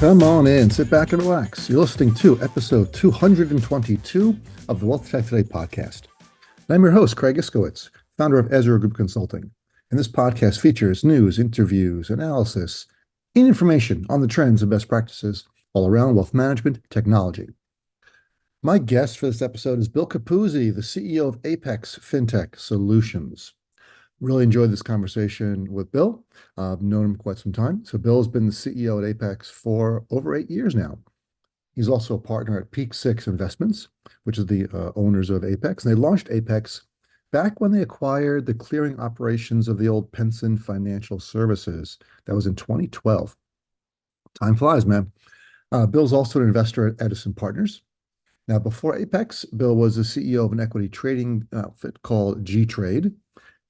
Come on in, sit back and relax. You're listening to episode 222 of the WealthTech Today podcast. And I'm your host, Craig Iskowitz, founder of Ezra Group Consulting. And this podcast features news, interviews, analysis, and information on the trends and best practices all around wealth management technology. My guest for this episode is Bill Capuzzi, the CEO of Apex FinTech Solutions. Really enjoyed this conversation with Bill. I've known him quite some time. So Bill's been the CEO at Apex for over 8 years now. He's also a partner at Peak Six Investments, which is the owners of Apex. And they launched Apex back when they acquired the clearing operations of the old Penson Financial Services. That was in 2012. Time flies, man. Bill's also an investor at Edison Partners. Now, before Apex, Bill was the CEO of an equity trading outfit called G-Trade.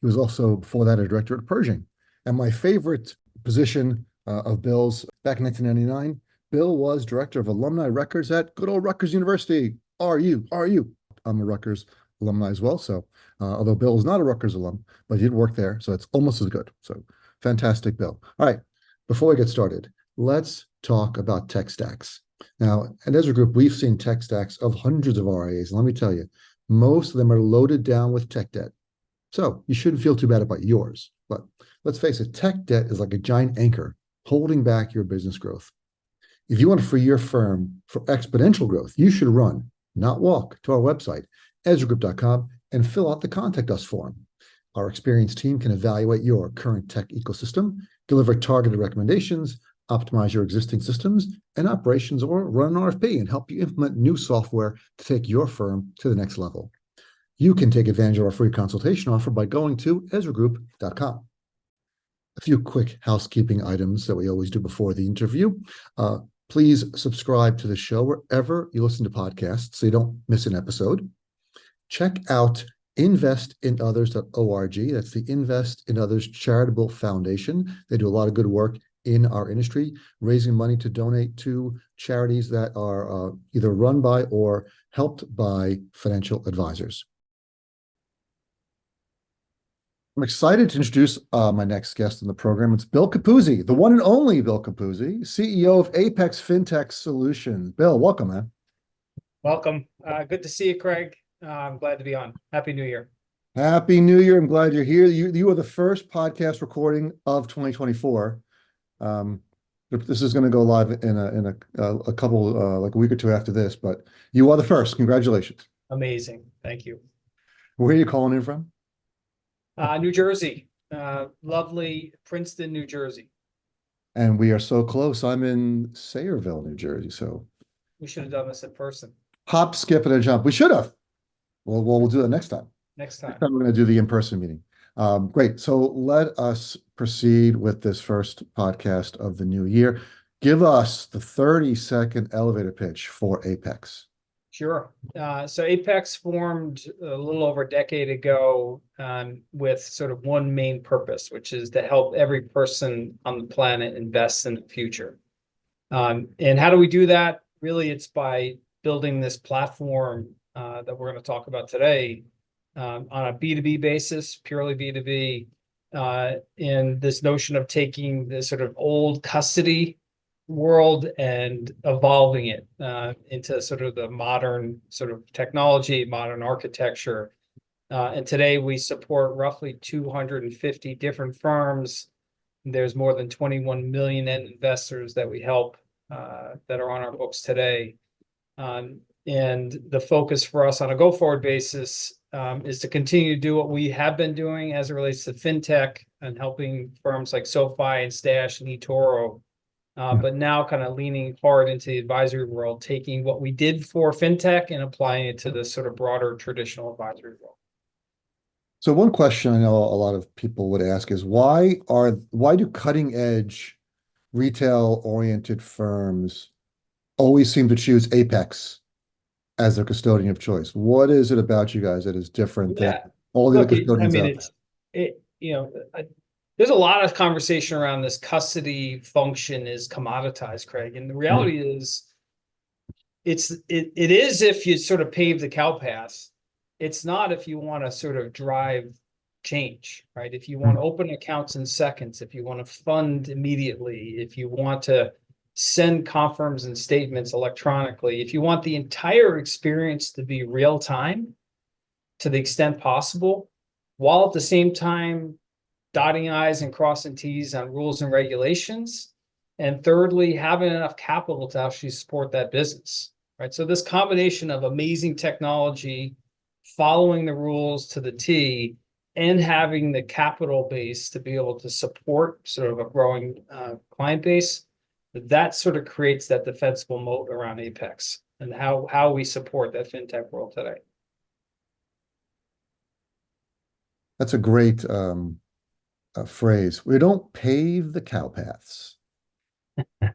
He was also, before that, a director at Pershing. And my favorite position of Bill's back in 1999, Bill was director of alumni records at good old Rutgers University. RU. I'm a Rutgers alumni as well. So, although Bill is not a Rutgers alum, but he did work there. So it's almost as good. So fantastic, Bill. All right. Before we get started, let's talk about tech stacks. Now, at Ezra Group, we've seen tech stacks of hundreds of RIAs. And let me tell you, most of them are loaded down with tech debt. So you shouldn't feel too bad about yours. But let's face it, tech debt is like a giant anchor holding back your business growth. If you want to free your firm for exponential growth, you should run, not walk, to our website, ezragroup.com, and fill out the Contact Us form. Our experienced team can evaluate your current tech ecosystem, deliver targeted recommendations, optimize your existing systems and operations, or run an RFP and help you implement new software to take your firm to the next level. You can take advantage of our free consultation offer by going to ezragroup.com. A few quick housekeeping items that we always do before the interview. Please subscribe to the show wherever you listen to podcasts so you don't miss an episode. Check out investinothers.org. That's the Invest in Others Charitable Foundation. They do a lot of good work in our industry, raising money to donate to charities that are either run by or helped by financial advisors. I'm excited to introduce my next guest in the program. It's Bill Capuzzi, the one and only Bill Capuzzi, CEO of Apex FinTech Solutions. Bill, welcome, man. Welcome. Good to see you, Craig. I'm glad to be on. Happy New Year. Happy New Year. I'm glad you're here. You are the first podcast recording of 2024. This is going to go live in a couple, like a week or two after this, but you are the first. Congratulations. Amazing. Thank you. Where are you calling in from? New Jersey. Lovely Princeton, New Jersey. And we are so close. I'm in Sayreville, New Jersey. So we should have done this in person. Hop, skip, and a jump. We should have. Well, we'll do that next time. Next time we're going to do the in-person meeting. Great. So let us proceed with this first podcast of the new year. Give us the 30-second elevator pitch for Apex. Sure. So Apex formed a little over a decade ago with sort of one main purpose, which is to help every person on the planet invest in the future. And how do we do that? Really, it's by building this platform that we're going to talk about today on a B2B basis, purely B2B, in this notion of taking this sort of old custody world and evolving it into sort of the modern sort of technology, modern architecture. And today we support roughly 250 different firms. There's more than 21 million end investors that we help that are on our books today. And the focus for us on a go-forward basis is to continue to do what we have been doing as it relates to fintech and helping firms like SoFi and Stash and eToro, but now kind of leaning hard into the advisory world, taking what we did for fintech and applying it to this sort of broader traditional advisory world. So one question I know a lot of people would ask is why do cutting edge retail-oriented firms always seem to choose Apex as their custodian of choice? What is it about you guys that is different than all the other custodians out there? There's a lot of conversation around this custody function is commoditized, Craig. And the reality is it is if you sort of pave the cow path. It's not if you want to sort of drive change, right? If you want to open accounts in seconds, if you want to fund immediately, if you want to send confirms and statements electronically, if you want the entire experience to be real time to the extent possible, while at the same time dotting I's and crossing T's on rules and regulations, and thirdly, having enough capital to actually support that business, right? So this combination of amazing technology, following the rules to the T, and having the capital base to be able to support sort of a growing client base, that sort of creates that defensible moat around Apex and how we support that fintech world today. That's a great phrase. We don't pave the cow paths. I'm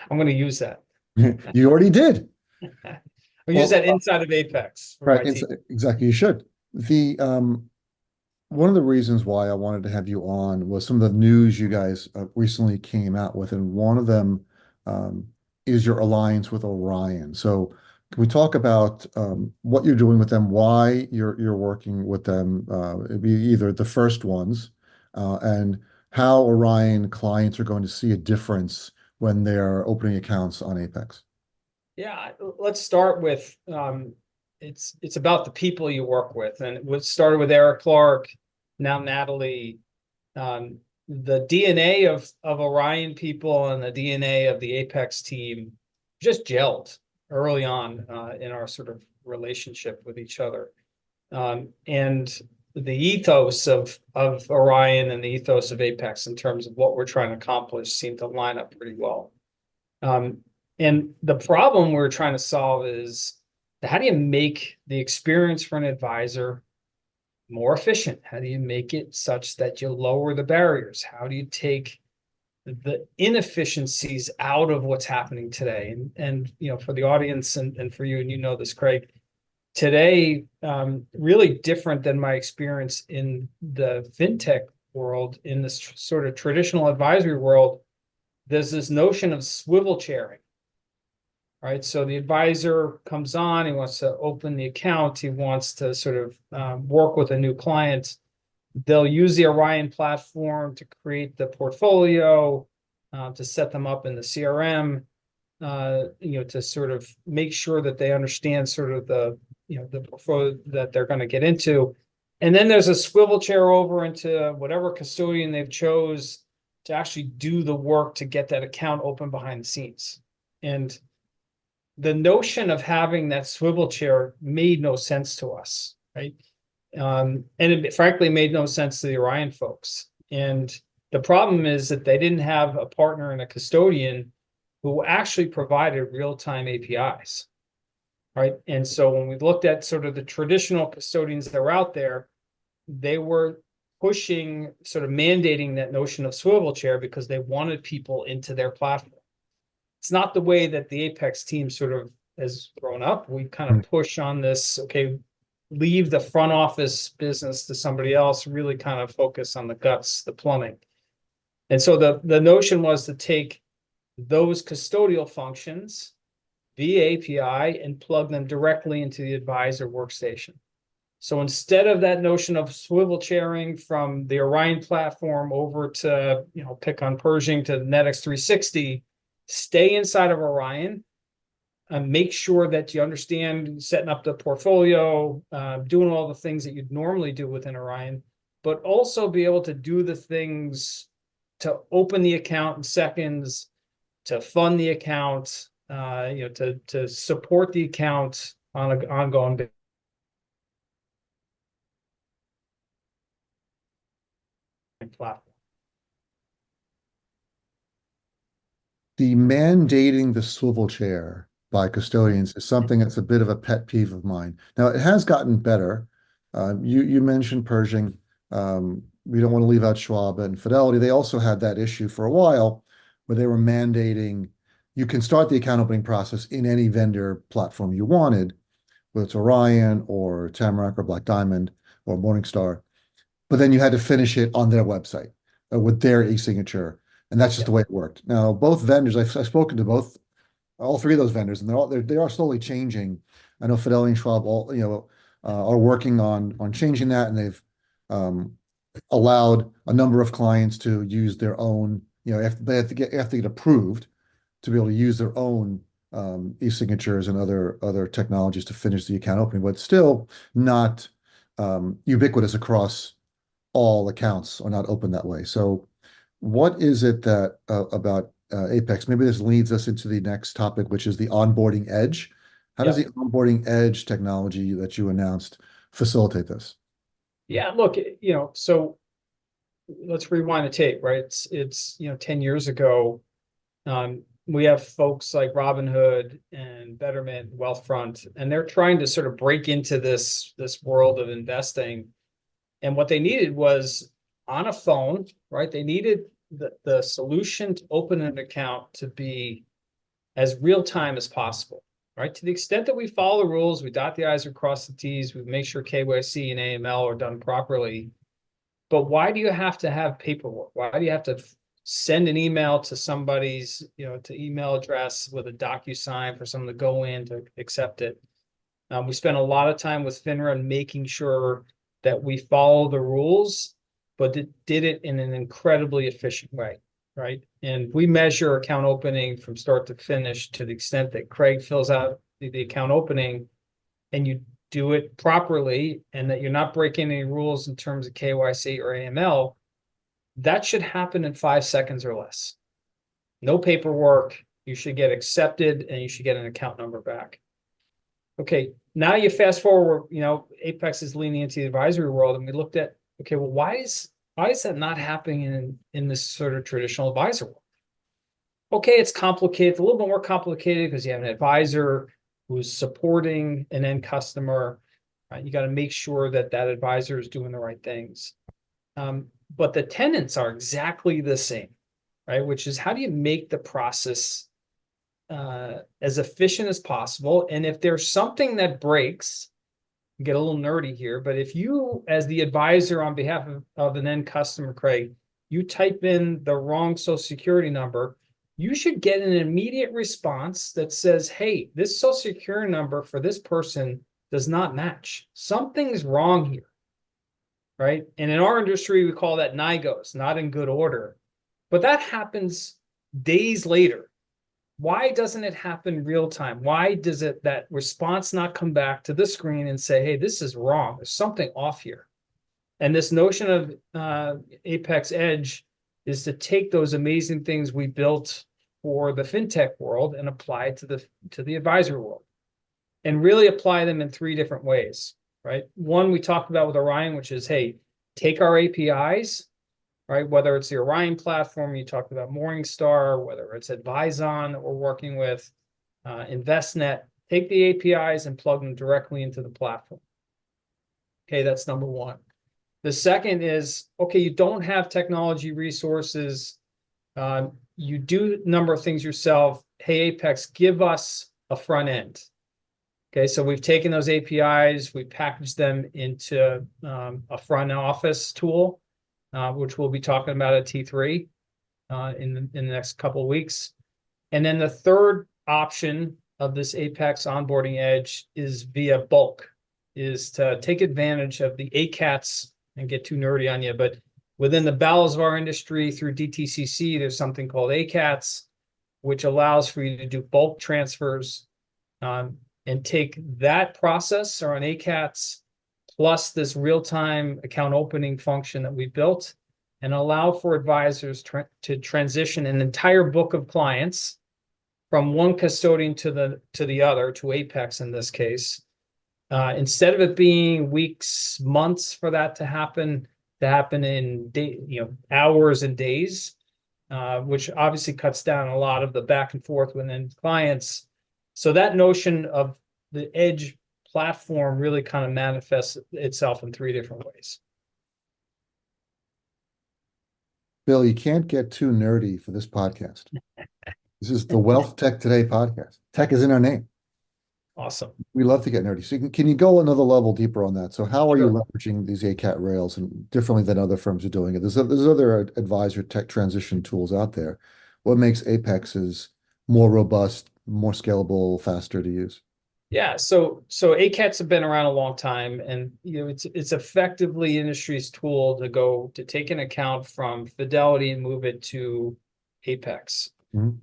going to use that. You already did. I'll use that inside of Apex for my Right, team. exactly. You should. The one of the reasons why I wanted to have you on was some of the news you guys recently came out with, and one of them um, is your alliance with Orion. So, can we talk about what you're doing with them, why you're working with them? It'd be either the first ones, and how Orion clients are going to see a difference when they're opening accounts on Apex. Yeah, let's start with it's about the people you work with, and it was started with Eric Clark, now Natalie. The DNA of Orion people and the DNA of the Apex team just gelled early on in our sort of relationship with each other, and the ethos of Orion and the ethos of Apex in terms of what we're trying to accomplish seemed to line up pretty well. And the problem we're trying to solve is how do you make the experience for an advisor more efficient? How do you make it such that you lower the barriers? How do you take the inefficiencies out of what's happening today? And you know, for the audience and for you, and you know this, Craig, today, really different than my experience in the fintech world, in this sort of traditional advisory world, there's this notion of swivel chairing. Right, so the advisor comes on, he wants to open the account, he wants to sort of work with a new client. They'll use the Orion platform to create the portfolio, to set them up in the CRM, you know, to sort of make sure that they understand sort of the, you know, the portfolio that they're going to get into. And then there's a swivel chair over into whatever custodian they've chose to actually do the work to get that account open behind the scenes. And the notion of having that swivel chair made no sense to us, right? And it frankly made no sense to the Orion folks. And the problem is that they didn't have a partner and a custodian who actually provided real-time APIs, right? And so when we looked at sort of the traditional custodians that were out there, they were pushing, sort of mandating that notion of swivel chair because they wanted people into their platform. It's not the way that the Apex team sort of has grown up. We kind of push on this, okay, leave the front office business to somebody else, really kind of focus on the guts, the plumbing. And so the notion was to take those custodial functions via API and plug them directly into the advisor workstation. So instead of that notion of swivel chairing from the Orion platform over to, you know, pick on Pershing to NetX 360, stay inside of Orion and make sure that you understand setting up the portfolio, doing all the things that you'd normally do within Orion, but also be able to do the things to open the account in seconds, to fund the account, you know, to support the account on an ongoing basis. Platform. The mandating the swivel chair by custodians is something that's a bit of a pet peeve of mine. Now, it has gotten better. You mentioned Pershing. We don't want to leave out Schwab and Fidelity. They also had that issue for a while where they were mandating you can start the account opening process in any vendor platform you wanted, whether it's Orion or Tamarack or Black Diamond or Morningstar, but then you had to finish it on their website with their e-signature. And that's just the way it worked. Now, both vendors, I've spoken to all three of those vendors, and they are slowly changing. I know Fidelity and Schwab are working on changing that, and they've allowed a number of clients to use their own. They have to get approved, to be able to use their own e-signatures and other technologies to finish the account opening, but still not ubiquitous across all accounts are not open that way. So what is it that about Apex? Maybe this leads us into the next topic, which is the onboarding edge. How does Yeah. the onboarding edge technology that you announced facilitate this? Yeah, look, so let's rewind the tape, right? It's 10 years ago. We have folks like Robinhood and Betterment, Wealthfront, and they're trying to sort of break into this world of investing. And what they needed was on a phone, right? They needed the solution to open an account to be as real time as possible, right? To the extent that we follow the rules, we dot the I's or cross the T's, we make sure KYC and AML are done properly. But why do you have to have paperwork? Why do you have to send an email to somebody's, to email address with a DocuSign for someone to go in to accept it? We spent a lot of time with FINRA making sure that we follow the rules, but did it in an incredibly efficient way, right? And we measure account opening from start to finish to the extent that Craig fills out the account opening and you do it properly and that you're not breaking any rules in terms of KYC or AML, that should happen in 5 seconds or less. No paperwork, you should get accepted and you should get an account number back. Okay, now you fast forward, Apex is leaning into the advisory world, and we looked at, okay, well, why is that not happening in this sort of traditional advisor world? Okay, it's complicated, it's a little bit more complicated because you have an advisor who's supporting an end customer. You got to make sure that advisor is doing the right things. But the tenets are exactly the same, right? Which is, how do you make the process as efficient as possible? And if there's something that breaks, get a little nerdy here, but if you, as the advisor on behalf of an end customer, Craig, you type in the wrong social security number, you should get an immediate response that says, hey, this social security number for this person does not match. Something's wrong here, right? And in our industry, we call that NIGOs, not in good order. But that happens days later. Why doesn't it happen real time? Why does that response not come back to the screen and say, hey, this is wrong. There's something off here. And this notion of Apex Edge is to take those amazing things we built for the fintech world and apply it to the advisory world, and really apply them in 3 different ways, right? One we talked about with Orion, which is, hey, take our APIs, right? Whether it's the Orion platform, you talked about Morningstar, whether it's Advizon that we're working with, InvestNet, take the APIs and plug them directly into the platform. Okay, that's number one. The second is, okay, you don't have technology resources. You do a number of things yourself. Hey, Apex, give us a front end. Okay, so we've taken those APIs, we packaged them into a front office tool, which we'll be talking about at T3 in the next couple of weeks. And then the third option of this Apex onboarding edge is via bulk, is to take advantage of the ACATS, and get too nerdy on you, but within the bowels of our industry through DTCC, there's something called ACATS, which allows for you to do bulk transfers and take that process or on ACATS plus this real-time account opening function that we built and allow for advisors to transition an entire book of clients from one custodian to the other, to Apex in this case. Instead of it being weeks, months for that to happen in hours and days, which obviously cuts down a lot of the back and forth within clients. So that notion of the edge platform really kind of manifests itself in 3 different ways. Bill, you can't get too nerdy for this podcast. This is the WealthTech Today podcast. Tech is in our name. Awesome. We love to get nerdy. So can you go another level deeper on that? So how are you Sure. leveraging these ACAT rails and differently than other firms are doing it? There's other advisor tech transition tools out there. What makes Apex's more robust, more scalable, faster to use? Yeah, so ACATs have been around a long time, and it's effectively industry's tool to take an account from Fidelity and move it to Apex. Mhm.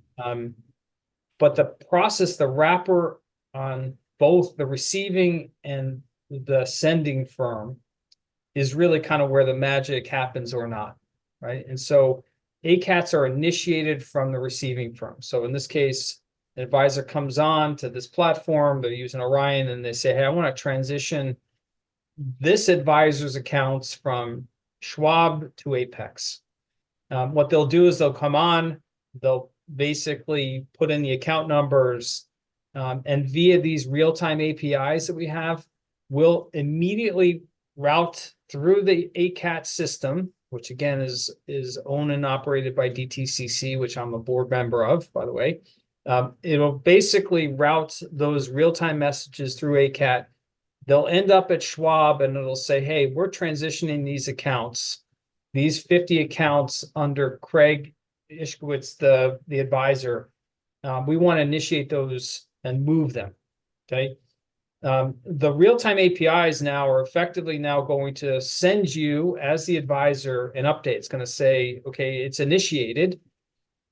But the process, the wrapper on both the receiving and the sending firm is really kind of where the magic happens or not, right? And so ACATs are initiated from the receiving firm. So in this case, an advisor comes on to this platform, they're using Orion, and they say, hey, I want to transition this advisor's accounts from Schwab to Apex. What they'll do is they'll come on, they'll basically put in the account numbers, and via these real-time APIs that we have, we'll immediately route through the ACAT system, which again is owned and operated by DTCC, which I'm a board member of, by the way. It'll basically route those real-time messages through ACAT. They'll end up at Schwab and it'll say, hey, we're transitioning these accounts, these 50 accounts under Craig Iskowitz, the advisor. We want to initiate those and move them, okay? The real-time APIs now are effectively now going to send you, as the advisor, an update. It's going to say, okay, it's initiated.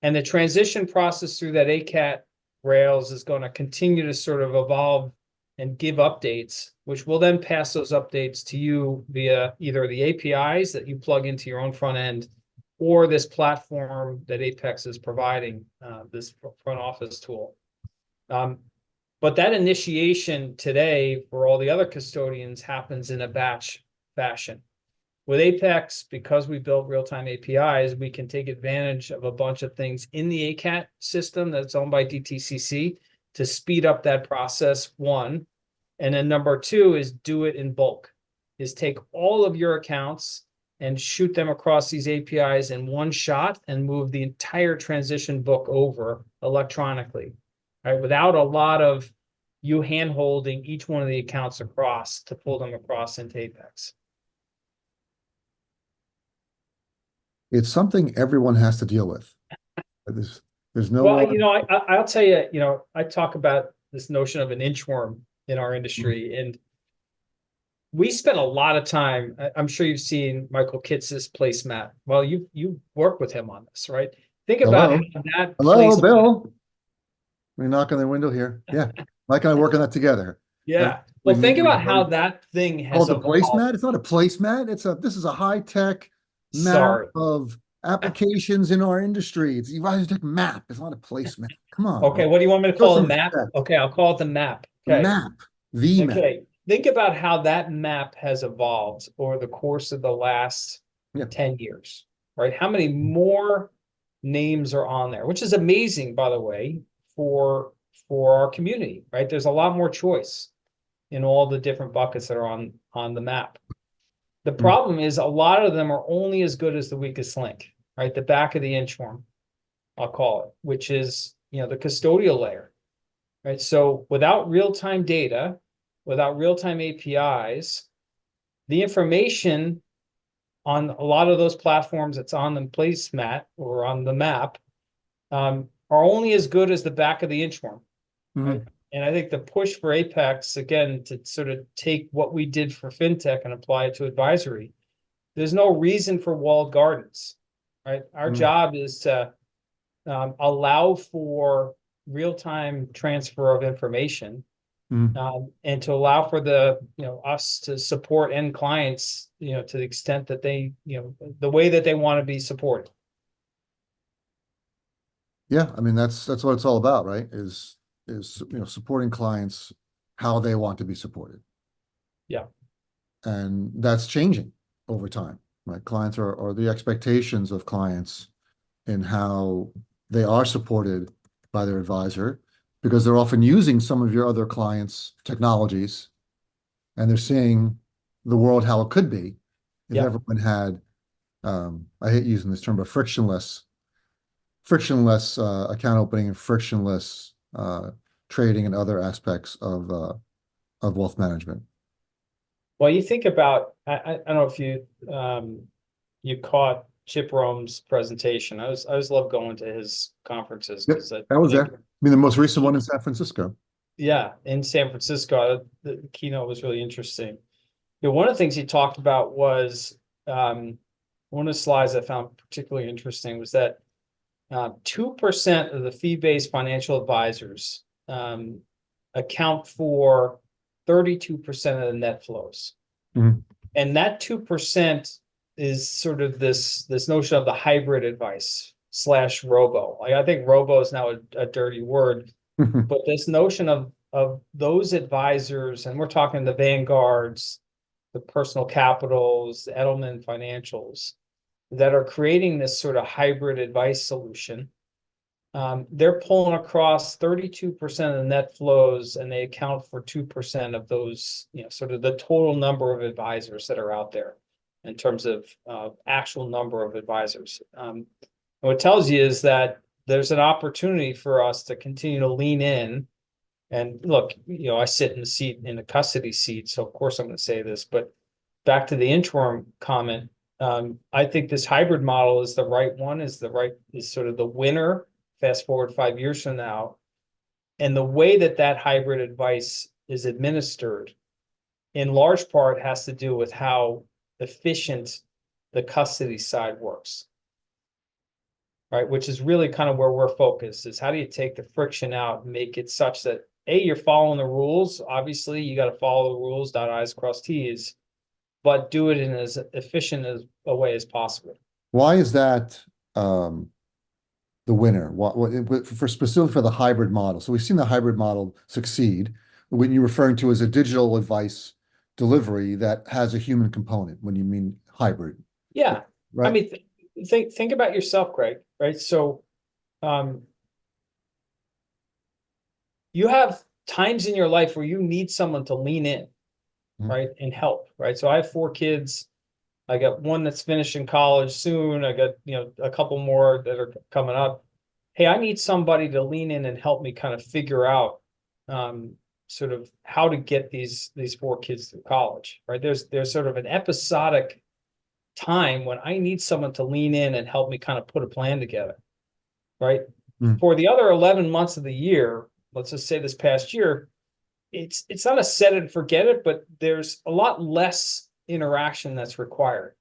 And the transition process through that ACAT Rails is going to continue to sort of evolve and give updates, which will then pass those updates to you via either the APIs that you plug into your own front end or this platform that Apex is providing, this front office tool. But that initiation today for all the other custodians happens in a batch fashion. With Apex, because we built real-time APIs, we can take advantage of a bunch of things in the ACAT system that's owned by DTCC to speed up that process, one. And then number two is do it in bulk, is take all of your accounts and shoot them across these APIs in one shot and move the entire transition book over electronically, right? Without a lot of you hand-holding each one of the accounts across to pull them across into Apex. It's something everyone has to deal with. There's no. Well, I'll tell you, I talk about this notion of an inchworm in our industry, and we spent a lot of time. I'm sure you've seen Michael Kitz's placemat. Well, you work with him on this, right? Think about how that. Hello, Bill. Let me knock on the window here. Yeah, Mike and I work on that together. Yeah. Well, think about how that thing has evolved. Oh, the placemat? It's not a placemat. This is a high-tech map of applications in our industry. It's a WealthTech map. It's not a placemat. Come on. Okay, what do you want me to call a map? Okay, I'll call it the map. Okay. The map. Okay. Think about how that map has evolved over the course of the last 10 years, right? How many more names are on there, which is amazing, by the way, for our community, right? There's a lot more choice in all the different buckets that are on the map. The problem is a lot of them are only as good as the weakest link, right? The back of the inchworm, I'll call it, which is, the custodial layer, right? So without real-time data, without real-time APIs, the information on a lot of those platforms that's on the placemat or on the map are only as good as the back of the inchworm, right? And I think the push for Apex, again, to sort of take what we did for fintech and apply it to advisory, there's no reason for walled gardens, right? Our job is to allow for real-time transfer of information and to allow for us to support end clients, to the extent that they, the way that they want to be supported. Yeah, I mean, that's what it's all about, right? Is supporting clients how they want to be supported. Yeah. And that's changing over time, right? Clients or the expectations of clients in how they are supported by their advisor, because they're often using some of your other clients' technologies and they're seeing the world how it could be if everyone had, I hate using this term, but frictionless account opening and frictionless trading and other aspects of wealth management. Well, you think about, I don't know if you caught Chip Rome's presentation. I always love going to his conferences. Yep, I was there. I mean, the most recent one in San Francisco. Yeah, in San Francisco, the keynote was really interesting. One of the things he talked about was one of the slides I found particularly interesting was that 2% of the fee-based financial advisors account for 32% of the net flows. Mhm. And that 2% is sort of this notion of the hybrid advice / robo. Like, I think robo is now a dirty word, but this notion of those advisors, and we're talking the Vanguards, the Personal Capitals, the Edelman Financials, that are creating this sort of hybrid advice solution. They're pulling across 32% of the net flows, and they account for 2% of those, sort of the total number of advisors that are out there in terms of actual number of advisors. What it tells you is that there's an opportunity for us to continue to lean in. And look, I sit in the custody seat, so of course I'm going to say this, but back to the interim comment, I think this hybrid model is the right one, is sort of the winner. Fast forward 5 years from now, and the way that hybrid advice is administered, in large part, has to do with how efficient the custody side works, right? Which is really kind of where we're focused, is how do you take the friction out and make it such that, A, you're following the rules. Obviously, you got to follow the rules, dot I's, cross T's, but do it in as efficient as a way as possible. Why is that the winner? Specifically for the hybrid model? So we've seen the hybrid model succeed. When you're referring to as a digital advice delivery that has a human component, when you mean hybrid. Yeah. Right. I mean, think about yourself, Craig, right? So you have times in your life where you need someone to lean in, right, and help, right? So I have 4 kids. I got one that's finishing college soon. I got, a couple more that are coming up. Hey, I need somebody to lean in and help me kind of figure out sort of how to get these 4 kids through college, right? There's sort of an episodic time when I need someone to lean in and help me kind of put a plan together, right? For the other 11 months of the year, let's just say this past year, it's not a set it and forget it, but there's a lot less interaction that's required,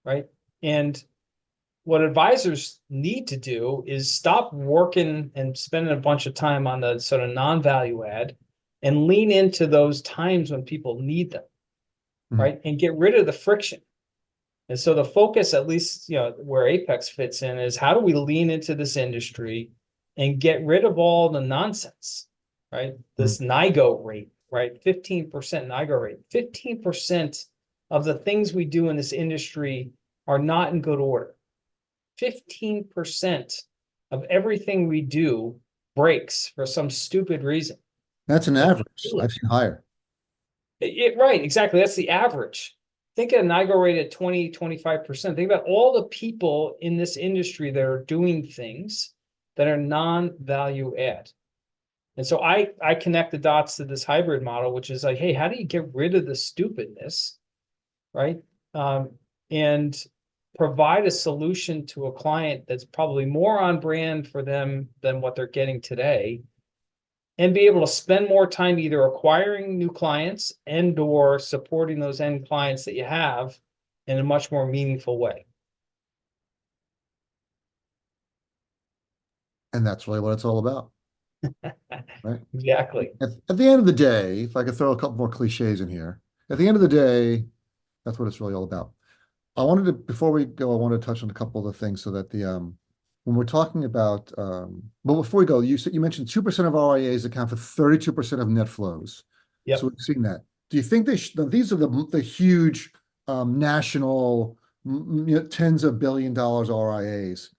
right? And what advisors need to do is stop working and spending a bunch of time on the sort of non-value add and lean into those times when people need them, right? And get rid of the friction. And so the focus, at least, where Apex fits in, is how do we lean into this industry and get rid of all the nonsense, right? This NIGO rate, right? 15% NIGO rate. 15% of the things we do in this industry are not in good order. 15% of everything we do breaks for some stupid reason. That's an average. I've seen higher. Right, exactly. That's the average. Think of a NIGO rate at 20, 25%. Think about all the people in this industry that are doing things that are non-value add. And so I connect the dots to this hybrid model, which is like, hey, how do you get rid of the stupidness, right? And provide a solution to a client that's probably more on brand for them than what they're getting today, and be able to spend more time either acquiring new clients and or supporting those end clients that you have in a much more meaningful way. And that's really what it's all about. Right? Exactly. At the end of the day, if I could throw a couple more cliches in here, at the end of the day, that's what it's really all about. Before we go, I wanted to touch on a couple of the things so that when we're talking about, but before we go, you mentioned 2% of RIAs account for 32% of net flows. Yep. So we've seen that. Do you think these are the huge national, tens of billion dollars RIAs?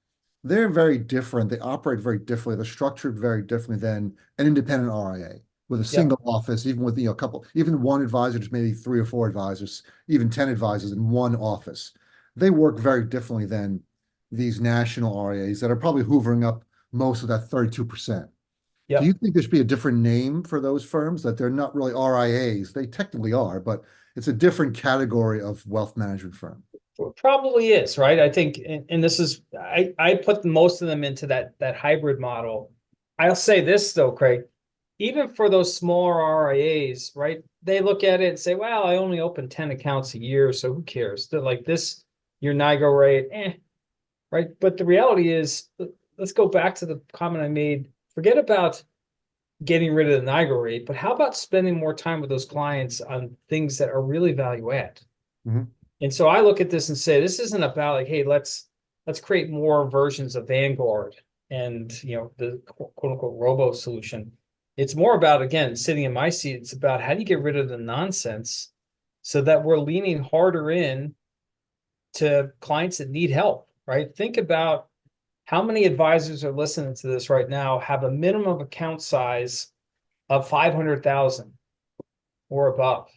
They're very different. They operate very differently. They're structured very differently than an independent RIA with a single office, even with even one advisor, just maybe 3 or 4 advisors, even 10 advisors in one office. They work very differently than these national RIAs that are probably hoovering up most of that 32%. Yep. Do you think there should be a different name for those firms, that they're not really RIAs? They technically are, but it's a different category of wealth management firm. Probably is, right? I think, and this is, I put most of them into that hybrid model. I'll say this though, Craig, even for those smaller RIAs, right? They look at it and say, well, I only open 10 accounts a year, so who cares? They're like, this, your NIGO rate, right? But the reality is, let's go back to the comment I made. Forget about getting rid of the NIGO rate, but how about spending more time with those clients on things that are really value add? Mhm. And so I look at this and say, this isn't about like, hey, let's create more versions of Vanguard and the quote unquote robo solution. It's more about, again, sitting in my seat. It's about how do you get rid of the nonsense so that we're leaning harder in to clients that need help, right? Think about how many advisors are listening to this right now have a minimum account size of 500,000 or above.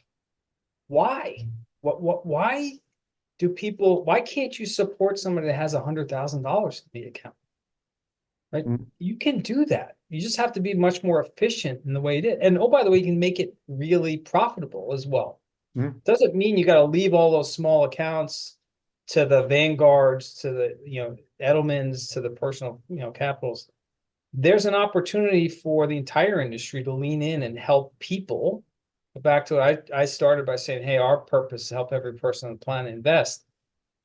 Why? Why why can't you support somebody that has $100,000 in the account? Right? Mhm. You can do that. You just have to be much more efficient in the way it is. And oh, by the way, you can make it really profitable as well. Mhm. Doesn't mean you got to leave all those small accounts to the Vanguards, to the, Edelmans, to the personal, capitals. There's an opportunity for the entire industry to lean in and help people. Back to it, I started by saying, hey, our purpose is to help every person on the planet invest.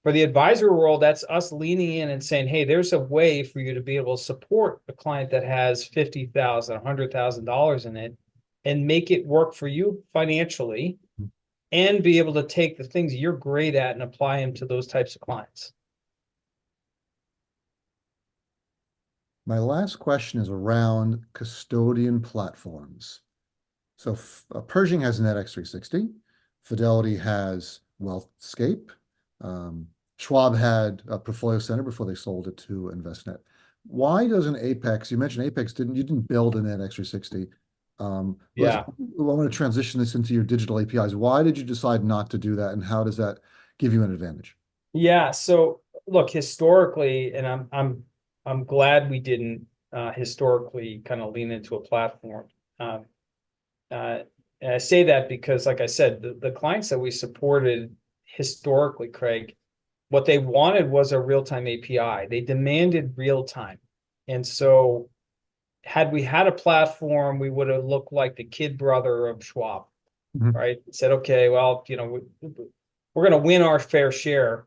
For the advisor world, that's us leaning in and saying, hey, there's a way for you to be able to support a client that has $50,000, $100,000 in it and make it work for you financially and be able to take the things you're great at and apply them to those types of clients. My last question is around custodian platforms. So Pershing has NetX360. Fidelity has WealthScape. Schwab had a Portfolio Center before they sold it to Envestnet. Why doesn't Apex, you mentioned Apex, you didn't build an NetX360. Yeah. I want to transition this into your digital APIs. Why did you decide not to do that, and how does that give you an advantage? Yeah. So look, historically, and I'm glad we didn't historically kind of lean into a platform. Um, and I say that because, like I said, the clients that we supported historically, Craig, what they wanted was a real-time API. They demanded real time. And so had we had a platform, we would have looked like the kid brother of Schwab, Mhm. right? Said, okay, well, we're going to win our fair share.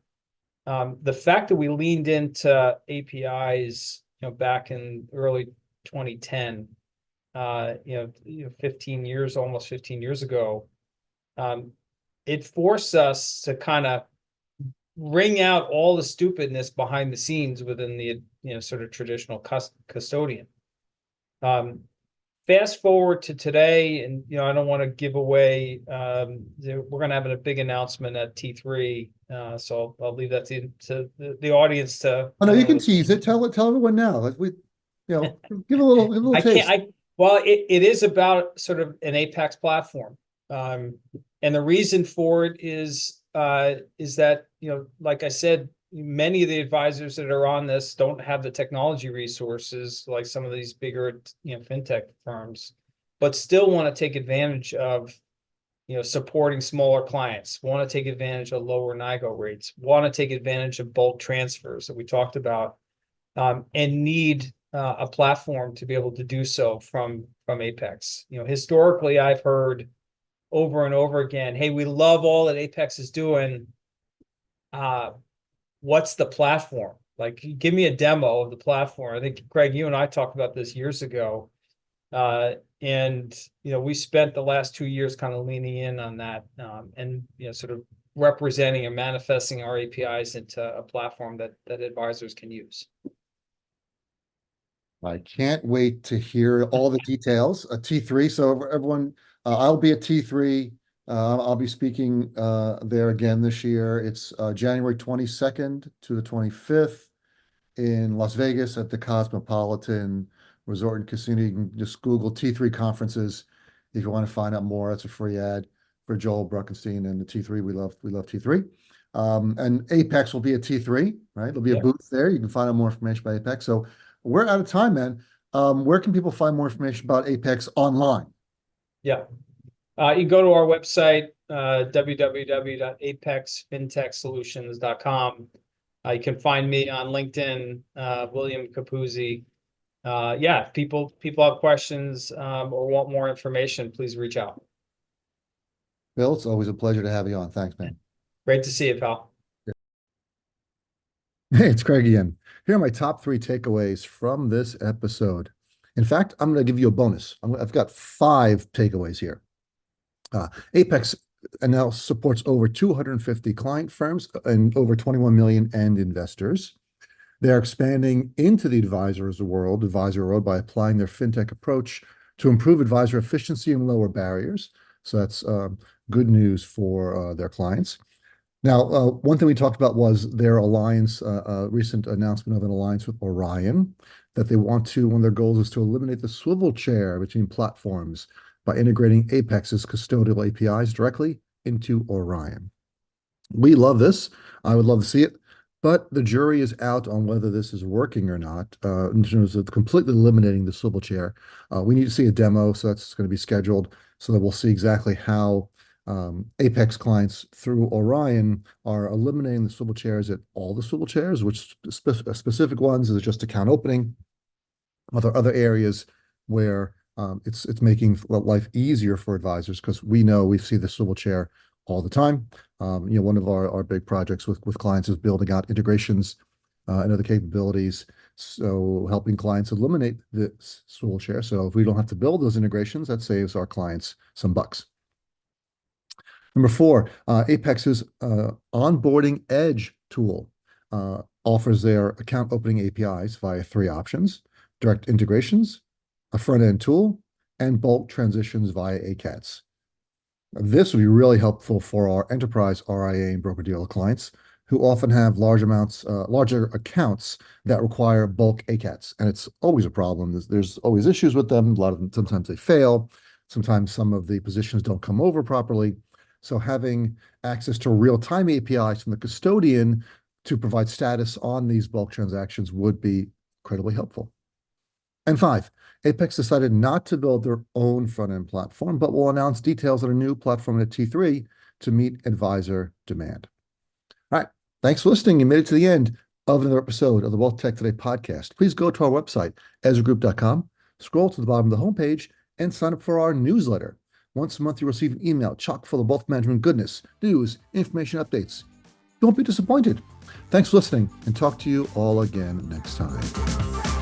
The fact that we leaned into APIs, back in early 2010, 15 years, almost 15 years ago, it forced us to kind of wring out all the stupidness behind the scenes within the sort of traditional custodian. Fast forward to today, and I don't want to give away. We're going to have a big announcement at T3, so I'll leave that to the audience to Oh no, kind you of. can tease it. Tell everyone now. Like give a little I can't. taste. Well, it is about sort of an Apex platform, um, and the reason for it is that like I said, many of the advisors that are on this don't have the technology resources like some of these bigger fintech firms, but still want to take advantage of supporting smaller clients, want to take advantage of lower NIGO rates, want to take advantage of bulk transfers that we talked about, and need a platform to be able to do so from Apex. Historically, I've heard over and over again, "Hey, we love all that Apex is doing. What's the platform? Like, give me a demo of the platform." I think Craig, you and I talked about this years ago, and we spent the last 2 years kind of leaning in on that, and sort of representing and manifesting our APIs into a platform that advisors can use. I can't wait to hear all the details. T3, so everyone, I'll be at T3. I'll be speaking there again this year. It's January 22nd to the 25th in Las Vegas at the Cosmopolitan Resort and Casino. You can just Google T3 conferences if you want to find out more. That's a free ad for Joel Bruckenstein and the T3. We love T3. And Apex will be at T3, right? There'll be a Yeah. booth there. You can find out more information about Apex. So we're out of time, man. Where can people find more information about Apex online? Yeah. You can go to our website, www.apexfintechsolutions.com. You can find me on LinkedIn, William Capuzzi. Yeah, if people have questions or want more information, please reach out. Bill, it's always a pleasure to have you on. Thanks, man. Great to see you, pal. Hey, it's Craig again. Here are my top three takeaways from this episode. In fact, I'm going to give you a bonus. I've got five takeaways here. Apex now supports over 250 client firms and over 21 million end investors. They're expanding into the advisor world by applying their fintech approach to improve advisor efficiency and lower barriers. So that's good news for their clients. Now, one thing we talked about was their alliance, recent announcement of an alliance with Orion, that they want to, one of their goals is to eliminate the swivel chair between platforms by integrating Apex's custodial APIs directly into Orion. We love this. I would love to see it, but the jury is out on whether this is working or not in terms of completely eliminating the swivel chair. We need to see a demo, so that's going to be scheduled so that we'll see exactly how Apex clients through Orion are eliminating the swivel chairs at all the swivel chairs, which specific ones is just account opening. Other areas where it's making life easier for advisors because we see the swivel chair all the time. One of our big projects with clients is building out integrations and other capabilities. So helping clients eliminate the swivel chair. So if we don't have to build those integrations, that saves our clients some bucks. Number four, Apex's onboarding edge tool offers their account opening APIs via three options: direct integrations, a front-end tool, and bulk transitions via ACATS. This would be really helpful for our enterprise RIA and broker-dealer clients who often have larger accounts that require bulk ACATS. And it's always a problem. There's always issues with them. A lot of them, sometimes they fail. Sometimes some of the positions don't come over properly. So having access to real-time APIs from the custodian to provide status on these bulk transactions would be incredibly helpful. And five, Apex decided not to build their own front-end platform, but will announce details on a new platform at T3 to meet advisor demand. All right. Thanks for listening. You made it to the end of another episode of the WealthTech Today podcast. Please go to our website, EzraGroup.com, scroll to the bottom of the homepage, and sign up for our newsletter. Once a month, you receive an email chock full of wealth management goodness, news, information updates. You won't be disappointed. Thanks for listening, and talk to you all again next time.